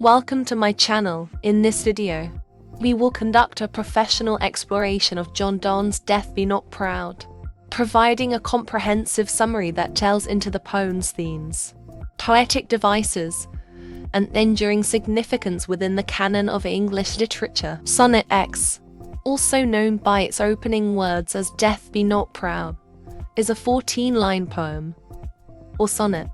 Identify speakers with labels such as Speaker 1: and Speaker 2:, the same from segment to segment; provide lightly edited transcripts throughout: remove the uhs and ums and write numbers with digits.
Speaker 1: Welcome to my channel. In this video, we will conduct a professional exploration of John Donne's Death Be Not Proud, providing a comprehensive summary that tells into the poem's themes, poetic devices, and enduring significance within the canon of English literature. Sonnet X, also known by its opening words as Death Be Not Proud, is a 14-line poem, or sonnet,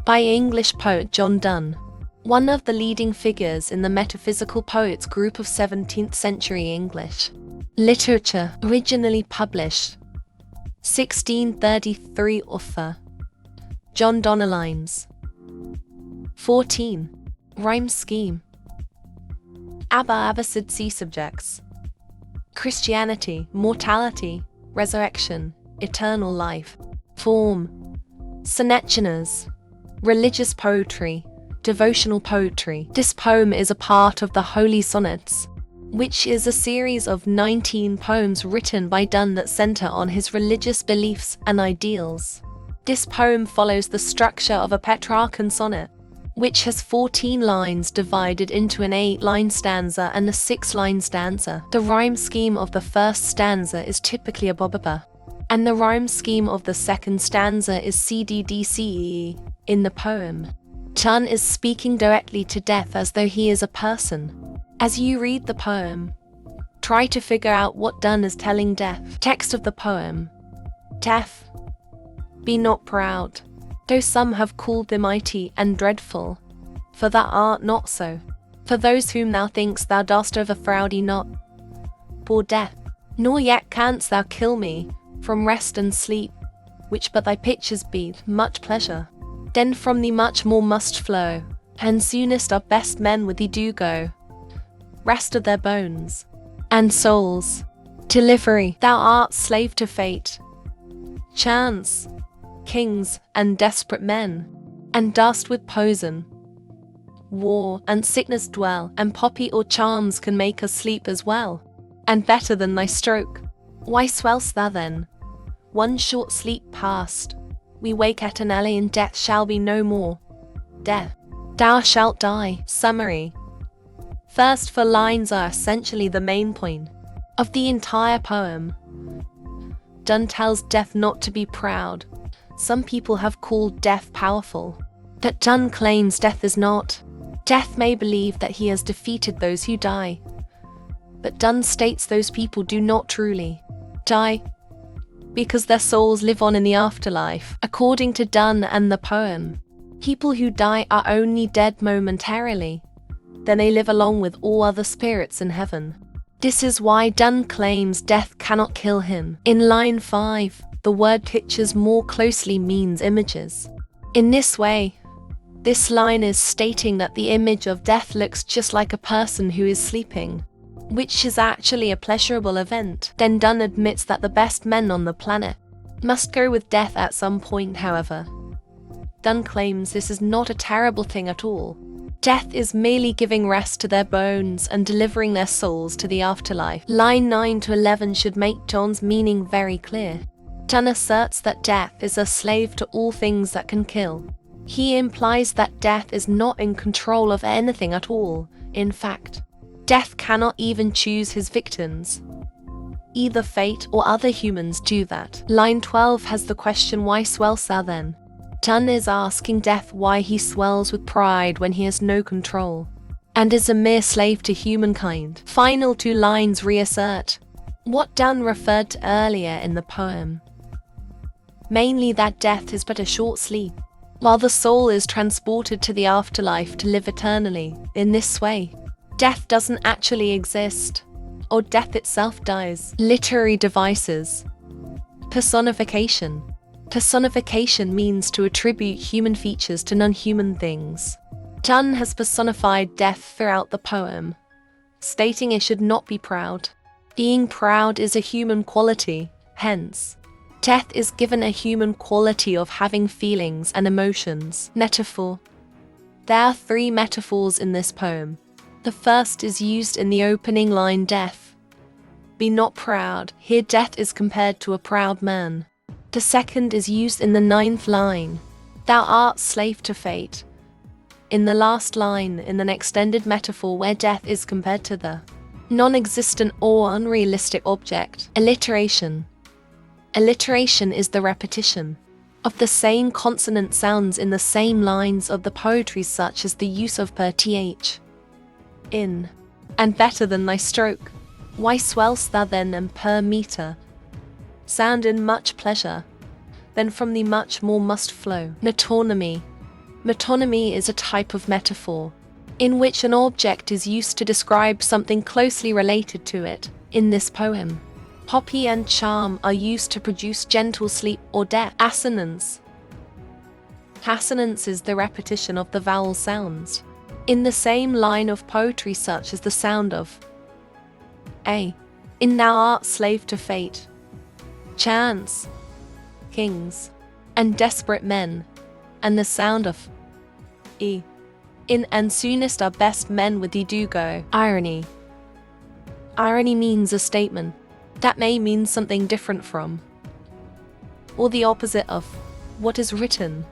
Speaker 1: by English poet John Donne, one of the leading figures in the metaphysical poets group of 17th century English literature. Originally published 1633, author John Donne. Lines 14. Rhyme scheme. Abbasid C subjects: Christianity, mortality, resurrection, eternal life. Form: sonnetioners, religious poetry, devotional poetry. This poem is a part of the Holy Sonnets, which is a series of 19 poems written by Donne that center on his religious beliefs and ideals. This poem follows the structure of a Petrarchan sonnet, which has 14 lines divided into an 8-line stanza and a 6-line stanza. The rhyme scheme of the first stanza is typically a bobaba, and the rhyme scheme of the second stanza is CDDCE. In the poem, Donne is speaking directly to death as though he is a person. As you read the poem, try to figure out what Donne is telling death. Text of the poem: Death, be not proud, though some have called thee mighty and dreadful, for thou art not so. For those whom thou thinkst thou dost overthrow thee not, poor death, nor yet canst thou kill me from rest and sleep, which but thy pictures be much pleasure. Then from thee much more must flow, and soonest our best men with thee do go. Rest of their bones and souls, delivery. Thou art slave to fate, chance, kings, and desperate men, and dost with poison, war, and sickness dwell, and poppy or charms can make us sleep as well, and better than thy stroke. Why swell'st thou then? One short sleep past, we wake eternally, and death shall be no more. Death, thou shalt die. Summary. First 4 lines are essentially the main point of the entire poem. Donne tells death not to be proud. Some people have called death powerful, but Donne claims death is not. Death may believe that he has defeated those who die, but Donne states those people do not truly die, because their souls live on in the afterlife. According to Donne and the poem, people who die are only dead momentarily, then they live along with all other spirits in heaven. This is why Donne claims death cannot kill him. In line 5, the word pictures more closely means images. In this way, this line is stating that the image of death looks just like a person who is sleeping, which is actually a pleasurable event. Then Donne admits that the best men on the planet must go with death at some point. However, Donne claims this is not a terrible thing at all. Death is merely giving rest to their bones and delivering their souls to the afterlife. Line 9 to 11 should make Donne's meaning very clear. Donne asserts that death is a slave to all things that can kill. He implies that death is not in control of anything at all. In fact, death cannot even choose his victims. Either fate or other humans do that. Line 12 has the question, why swells thou then? Donne is asking death why he swells with pride when he has no control, and is a mere slave to humankind. Final 2 lines reassert what Donne referred to earlier in the poem, mainly that death is but a short sleep, while the soul is transported to the afterlife to live eternally. In this way, death doesn't actually exist, or death itself dies. Literary devices. Personification. Personification means to attribute human features to non-human things. Donne has personified death throughout the poem, stating it should not be proud. Being proud is a human quality, hence, death is given a human quality of having feelings and emotions. Metaphor. There are 3 metaphors in this poem. The first is used in the opening line, death, be not proud. Here death is compared to a proud man. The second is used in the 9th line, thou art slave to fate. in the last line in an extended metaphor where death is compared to the non-existent or unrealistic object. Alliteration. Alliteration is the repetition of the same consonant sounds in the same lines of the poetry, such as the use of per, th, in, and better than thy stroke. Why swell'st thou then, and per meter sound in much pleasure, then from thee much more must flow. Metonymy. Metonymy is a type of metaphor in which an object is used to describe something closely related to it. In this poem, poppy and charm are used to produce gentle sleep or death. Assonance. Assonance is the repetition of the vowel sounds in the same line of poetry, such as the sound of a in thou art slave to fate, chance, kings, and desperate men, and the sound of e in and soonest our best men with thee do go. Irony. Irony means a statement that may mean something different from, or the opposite of, what is written.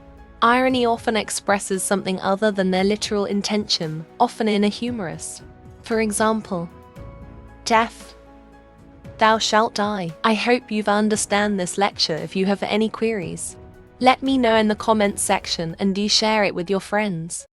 Speaker 1: Irony often expresses something other than their literal intention, often in a humorous. For example, death, thou shalt die. I hope you've understand this lecture. If you have any queries, let me know in the comments section and do share it with your friends.